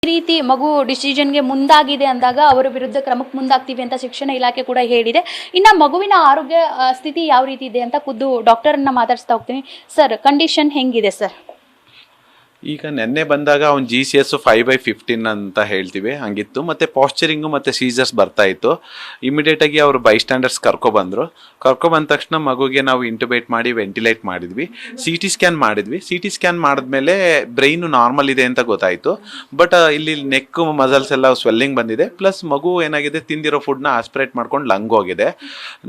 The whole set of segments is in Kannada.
ಈ ರೀತಿ ಮಗು ಡಿಸಿಷನ್ಗೆ ಮುಂದಾಗಿದೆ ಅಂದಾಗ ಅವರ ವಿರುದ್ಧ ಕ್ರಮಕ್ಕೆ ಮುಂದಾಗ್ತೀವಿ ಅಂತ ಶಿಕ್ಷಣ ಇಲಾಖೆ ಕೂಡ ಹೇಳಿದೆ. ಇನ್ನು ಮಗುವಿನ ಆರೋಗ್ಯ ಸ್ಥಿತಿ ಯಾವ ರೀತಿ ಇದೆ ಅಂತ ಖುದ್ದು ಡಾಕ್ಟರನ್ನ ಮಾತಾಡಿಸ್ತಾ ಹೋಗ್ತೀನಿ. ಸರ್, ಕಂಡೀಷನ್ ಹೆಂಗಿದೆ ಸರ್? ಈಗ ನೆನ್ನೆ ಬಂದಾಗ ಅವ್ನು GCS 5/15 ಅಂತ ಹೇಳ್ತೀವಿ ಹಂಗಿತ್ತು. ಮತ್ತು ಪಾಶ್ಚರಿಂಗು ಮತ್ತು ಸೀಸರ್ಸ್ ಬರ್ತಾ ಇತ್ತು. ಇಮಿಡಿಯೇಟಾಗಿ ಅವರು ಬೈಸ್ಟ್ಯಾಂಡರ್ಸ್ ಕರ್ಕೊಬಂದರು. ಕರ್ಕೊಬಂದ ತಕ್ಷಣ ಮಗುಗೆ ನಾವು ಇಂಟುಬೇಟ್ ಮಾಡಿ ವೆಂಟಿಲೇಟ್ ಮಾಡಿದ್ವಿ. CT ಸ್ಕ್ಯಾನ್ ಮಾಡಿದ್ವಿ. CT ಸ್ಕ್ಯಾನ್ ಮಾಡಿದ್ಮೇಲೆ ಬ್ರೈನು ನಾರ್ಮಲ್ ಇದೆ ಅಂತ ಗೊತ್ತಾಯಿತು. ಬಟ್ ಇಲ್ಲಿ ನೆಕ್ಕು ಮಸಲ್ಸ್ ಎಲ್ಲ ಸ್ವೆಲ್ಲಿಂಗ್ ಬಂದಿದೆ. ಪ್ಲಸ್ ಮಗು ಏನಾಗಿದೆ, ತಿಂದಿರೋ ಫುಡ್ನ ಆಸ್ಪಿರೇಟ್ ಮಾಡ್ಕೊಂಡು ಲಂಗ್ ಹೋಗಿದೆ.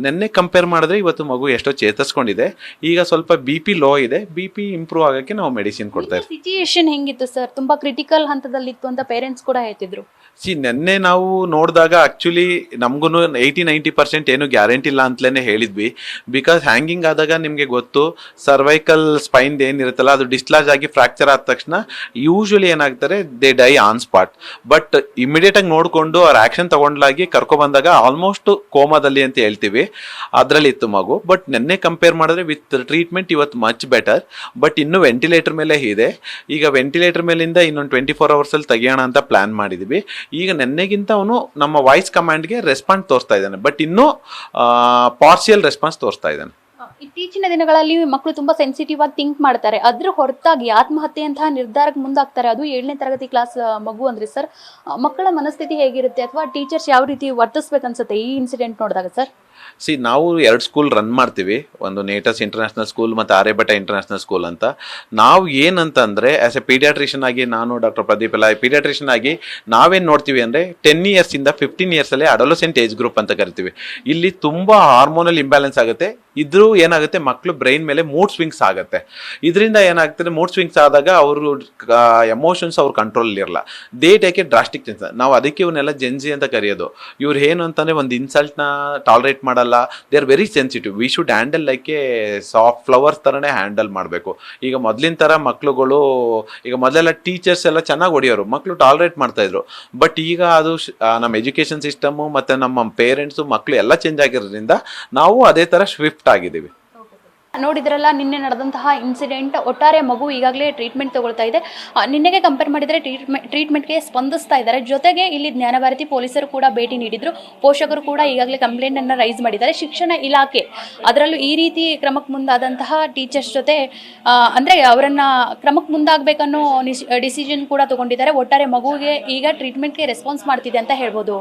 ನೆನ್ನೆ ಕಂಪೇರ್ ಮಾಡಿದ್ರೆ ಇವತ್ತು ಮಗು ಎಷ್ಟೋ ಚೇತರಿಸ್ಕೊಂಡಿದೆ. ಈಗ ಸ್ವಲ್ಪ BP ಲೋ ಇದೆ. BP ಇಂಪ್ರೂವ್ ಆಗೋಕ್ಕೆ ನಾವು ಮೆಡಿಸಿನ್ ಕೊಡ್ತಾ ಇದ್ದೀವಿ. ಹೆಂಗಿತ್ತು ಸರ್? ತುಂಬಾ ಕ್ರಿಟಿಕಲ್ ಹಂತದಲ್ಲಿತ್ತು ಅಂತ ಪೇರೆಂಟ್ಸ್ ಕೂಡ ಹೇಳ್ತಿದ್ರು. ನೆನ್ನೆ ನಾವು ನೋಡಿದಾಗ ಆಕ್ಚುಲಿ ನಮಗೂ 80-90% ಏನು ಗ್ಯಾರಂಟಿ ಇಲ್ಲ ಅಂತಲೇ ಹೇಳಿದ್ವಿ. ಬಿಕಾಸ್ ಹ್ಯಾಂಗಿಂಗ್ ಆದಾಗ ನಿಮಗೆ ಗೊತ್ತು, ಸರ್ವೈಕಲ್ ಸ್ಪೈನ್ ಏನಿರುತ್ತಲ್ಲ ಅದು ಡಿಸ್ಲಾಜ್ ಆಗಿ ಫ್ರಾಕ್ಚರ್ ಆದ ತಕ್ಷಣ ಯೂಶಲಿ ಏನಾಗ್ತಾರೆ, they dye on spot. But immediate ಆಗಿ ನೋಡಿಕೊಂಡು ಅವ್ರ ಆಕ್ಷನ್ ತಗೊಂಡ್ಲಾಗಿ ಕರ್ಕೊಬಂದಾಗ ಆಲ್ಮೋಸ್ಟ್ ಕೋಮಾದಲ್ಲಿ ಅಂತ ಹೇಳ್ತೀವಿ, ಅದರಲ್ಲಿ ಇತ್ತು ಮಗು. ಬಟ್ ನೆನ್ನೆ ಕಂಪೇರ್ ಮಾಡಿದ್ರೆ ವಿತ್ ಟ್ರೀಟ್ಮೆಂಟ್ ಇವತ್ತು ಮಚ್ ಬೆಟರ್. ಬಟ್ ಇನ್ನು ವೆಂಟಿಲೇಟರ್ ಮೇಲೆ ಇದೆ. ಈಗ ವೆಂಟಿಲೇಟರ್ ಮೇಲಿಂದ ಇನ್ನೊಂದು 24 ಅವರ್ಸಲ್ಲಿ ತೆಗಿಯೋಣ ಅಂತ ಪ್ಲಾನ್ ಮಾಡಿದ್ವಿ. ಈಗ ನೆನ್ನೆಗಿಂತ ಅವನು ನಮ್ಮ ವಾಯ್ಸ್ ಕಮಾಂಡ್ಗೆ ರೆಸ್ಪಾನ್ಸ್ ತೋರಿಸ್ತಾ ಇದ್ದಾನೆ. ಬಟ್ ಇನ್ನೂ ಪಾರ್ಷಿಯಲ್ ರೆಸ್ಪಾನ್ಸ್ ತೋರಿಸ್ತಾ ಇದ್ದಾನೆ. ಇತ್ತೀಚಿನ ದಿನಗಳಲ್ಲಿ ಮಕ್ಕಳು ತುಂಬಾ ಸೆನ್ಸಿಟಿವ್ ಆಗಿ ಥಿಂಕ್ ಮಾಡ್ತಾರೆ. ಅದ್ರ ಹೊರತಾಗಿ ಆತ್ಮಹತ್ಯೆ ಅಂತಹ ನಿರ್ಧಾರಕ್ಕೆ ಮುಂದಾಗ್ತಾರೆ. ಅದು 7ನೇ ತರಗತಿ ಕ್ಲಾಸ್ ಮಗು ಅಂದ್ರೆ ಸರ್, ಮಕ್ಕಳ ಮನಸ್ಥಿತಿ ಹೇಗಿರುತ್ತೆ ಅಥವಾ ಟೀಚರ್ಸ್ ಯಾವ ರೀತಿ ವರ್ತಿಸ್ಬೇಕನ್ಸುತ್ತೆ ಈ ಇನ್ಸಿಡೆಂಟ್ ನೋಡಿದಾಗ ಸರ್? ನಾವು 2 ಸ್ಕೂಲ್ ರನ್ ಮಾಡ್ತೀವಿ. ಒಂದು ನೇಟಸ್ ಇಂಟರ್ನ್ಯಾಷನಲ್ ಸ್ಕೂಲ್ ಮತ್ತು ಆರ್ಯಭಟ ಇಂಟರ್ನ್ಯಾಷನಲ್ ಸ್ಕೂಲ್ ಅಂತ. ನಾವು ಏನಂತಂದರೆ ಆ್ಯಸ್ ಎ ಪೀಡಿಯಾಟ್ರಿಷನ್ ಆಗಿ, ನಾನು ಡಾಕ್ಟರ್ ಪ್ರದೀಪ್ ಎಲ್ಲ ಪೀಡಿಯಾಟ್ರಿಷನ್ ಆಗಿ ನಾವೇನು ನೋಡ್ತೀವಿ ಅಂದರೆ 10 ಇಯರ್ಸಿಂದ 15 ಇಯರ್ಸಲ್ಲೇ ಅಡೋಲಸೆಂಟ್ ಏಜ್ ಗ್ರೂಪ್ ಅಂತ ಕರಿತೀವಿ. ಇಲ್ಲಿ ತುಂಬ ಹಾರ್ಮೋನಲ್ ಇಂಬ್ಯಾಲೆನ್ಸ್ ಆಗುತ್ತೆ. ಇದ್ರೂ ಏನಾಗುತ್ತೆ, ಮಕ್ಕಳು ಬ್ರೈನ್ ಮೇಲೆ ಮೂಡ್ ಸ್ವಿಂಗ್ಸ್ ಆಗುತ್ತೆ. ಇದರಿಂದ ಏನಾಗ್ತದೆ, ಮೂಡ್ ಸ್ವಿಂಗ್ಸ್ ಆದಾಗ ಅವರು ಎಮೋಷನ್ಸ್ ಅವ್ರ ಕಂಟ್ರೋಲ್ ಇರಲ್ಲ. They take A drastic change. ನಾವು ಅದಕ್ಕೆ ಇವನ್ನೆಲ್ಲ ಜೆನ್ಜಿ ಅಂತ ಕರೆಯೋದು. ಇವ್ರು ಏನು ಅಂತಂದರೆ ಒಂದು ಇನ್ಸಲ್ಟ್ನ ಟಾಲರೇಟ್ ಮಾಡಲ್ಲ. They are very sensitive. We should handle like A soft flowers ಥರನೇ ಹ್ಯಾಂಡಲ್ ಮಾಡಬೇಕು. ಈಗ ಮೊದಲಿನ ಥರ ಮಕ್ಳುಗಳು, ಈಗ ಮೊದಲೆಲ್ಲ ಟೀಚರ್ಸ್ ಎಲ್ಲ ಚೆನ್ನಾಗಿ ಹೊಡೆಯೋರು, ಮಕ್ಕಳು ಟಾಲರೇಟ್ ಮಾಡ್ತಾಯಿದ್ರು. ಬಟ್ ಈಗ ಅದು ನಮ್ಮ ಎಜುಕೇಷನ್ ಸಿಸ್ಟಮು ಮತ್ತು ನಮ್ಮ ಪೇರೆಂಟ್ಸು ಮಕ್ಕಳು ಎಲ್ಲ ಚೇಂಜ್ ಆಗಿರೋದ್ರಿಂದ ನಾವು ಅದೇ ಥರ ಶಿಫ್ಟ್ ಆಗಿದ್ದೀವಿ. ನೋಡಿದ್ರಲ್ಲ ನಿನ್ನೆ ನಡೆದಂತಹ ಇನ್ಸಿಡೆಂಟ್. ಒಟ್ಟಾರೆ ಮಗು ಈಗಾಗಲೇ ಟ್ರೀಟ್ಮೆಂಟ್ ತಗೊಳ್ತಾ ಇದೆ. ನಿನ್ನೆಗೆ ಕಂಪೇರ್ ಮಾಡಿದರೆ ಟ್ರೀಟ್ಮೆಂಟ್ಗೆ ಸ್ಪಂದಿಸ್ತಾ ಇದ್ದಾರೆ. ಜೊತೆಗೆ ಇಲ್ಲಿ ಜ್ಞಾನಭಾರತಿ ಪೊಲೀಸರು ಕೂಡ ಭೇಟಿ ನೀಡಿದ್ರು. ಪೋಷಕರು ಕೂಡ ಈಗಾಗಲೇ ಕಂಪ್ಲೇಂಟನ್ನು ರೈಸ್ ಮಾಡಿದ್ದಾರೆ. ಶಿಕ್ಷಣ ಇಲಾಖೆ ಅದರಲ್ಲೂ ಈ ರೀತಿ ಕ್ರಮಕ್ಕೆ ಮುಂದಾದಂತಹ ಟೀಚರ್ಸ್ ಜೊತೆ ಅಂದರೆ ಅವರನ್ನು ಕ್ರಮಕ್ಕೆ ಮುಂದಾಗಬೇಕನ್ನೋ ಡಿಸಿಷನ್ ಕೂಡ ತಗೊಂಡಿದ್ದಾರೆ. ಒಟ್ಟಾರೆ ಮಗುವಿಗೆ ಈಗ ಟ್ರೀಟ್ಮೆಂಟ್ಗೆ ರೆಸ್ಪಾನ್ಸ್ ಮಾಡ್ತಿದೆ ಅಂತ ಹೇಳ್ಬೋದು.